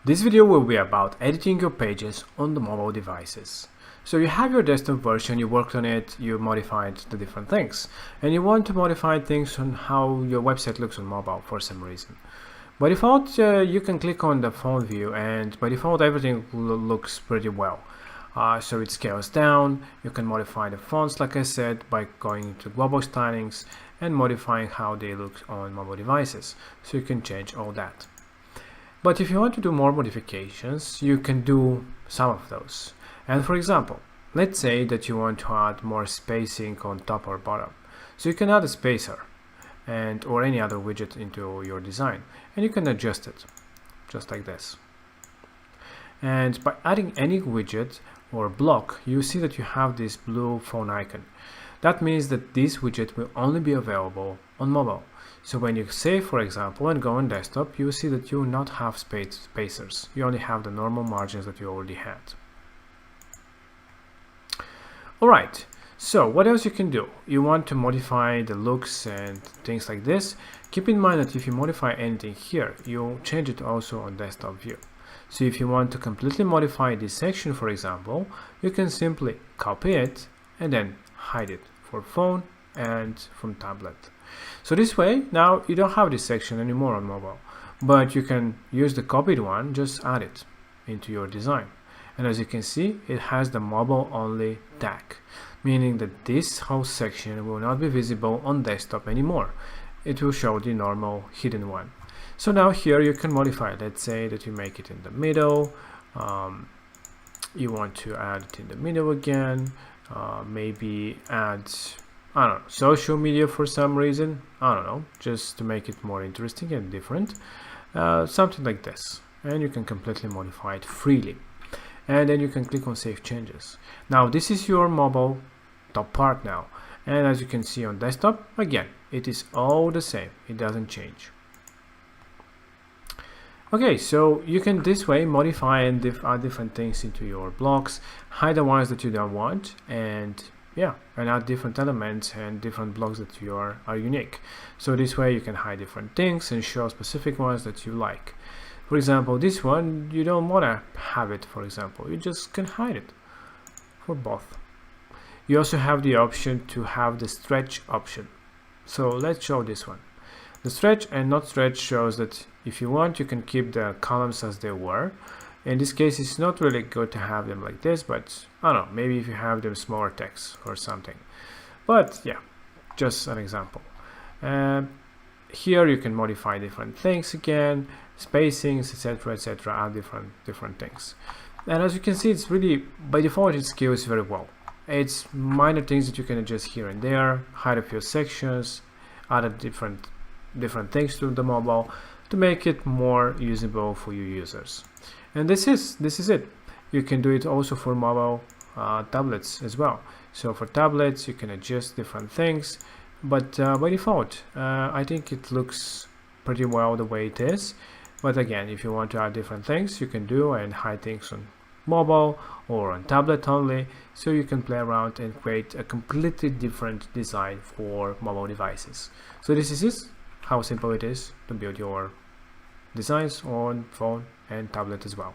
This video will be about editing your pages on the mobile devices. So you have your desktop version, you worked on it, you modified the different things, and you want to modify things on how your website looks on mobile for some reason. By default, you can click on the phone view, and by default everything looks pretty well. So it scales down. You can modify the fonts, like I said, by going to global stylings and modifying how they look on mobile devices. So you can change all that. But if you want to do more modifications, you can do some of those. And for example, let's say that you want to add more spacing on top or bottom. So you can add a spacer or any other widget into your design, and you can adjust it just like this. And by adding any widget or block, you see that you have this blue phone icon. That means that this widget will only be available on mobile. So when you save, for example, and go on desktop, you will see that you will not have spacers. You only have the normal margins that you already had. Alright, so what else you can do? You want to modify the looks and things like this. Keep in mind that if you modify anything here, you'll change it also on desktop view. So if you want to completely modify this section, for example, you can simply copy it and then hide it for phone and from tablet. So this way, now you don't have this section anymore on mobile, but you can use the copied one, just add it into your design. And as you can see, it has the mobile only tag, meaning that this whole section will not be visible on desktop anymore. It will show the normal hidden one. So now here you can modify. Let's say that you make it in the middle. You want to add it in the middle again. Maybe add, I don't know, social media for some reason. I don't know, just to make it more interesting and different. Something like this. And you can completely modify it freely. And then you can click on Save Changes. Now this is your mobile top part now. And as you can see on desktop, again, it is all the same. It doesn't change. Okay, so you can this way modify and add different things into your blocks, hide the ones that you don't want, and yeah, and add different elements and different blocks that are unique. So this way you can hide different things and show specific ones that you like. For example, this one, you don't want to have it, for example, you just can hide it for both. You also have the option to have the stretch option. So let's show this one. The stretch and not stretch shows that if you want, you can keep the columns as they were. In this case, it's not really good to have them like this, but I don't know, maybe if you have them smaller text or something. But yeah, just an example. Here you can modify different things again, spacings, etc., add different things. And as you can see, it's really, by default, it scales very well. It's minor things that you can adjust here and there, hide a few sections, add different things to the mobile to make it more usable for your users. And this is it. You can do it also for mobile tablets as well. So for tablets, you can adjust different things, but by default, I think it looks pretty well the way it is. But again, if you want to add different things, you can do and hide things on mobile or on tablet only, so you can play around and create a completely different design for mobile devices. So this is how simple it is to build your designs on phone and tablet as well.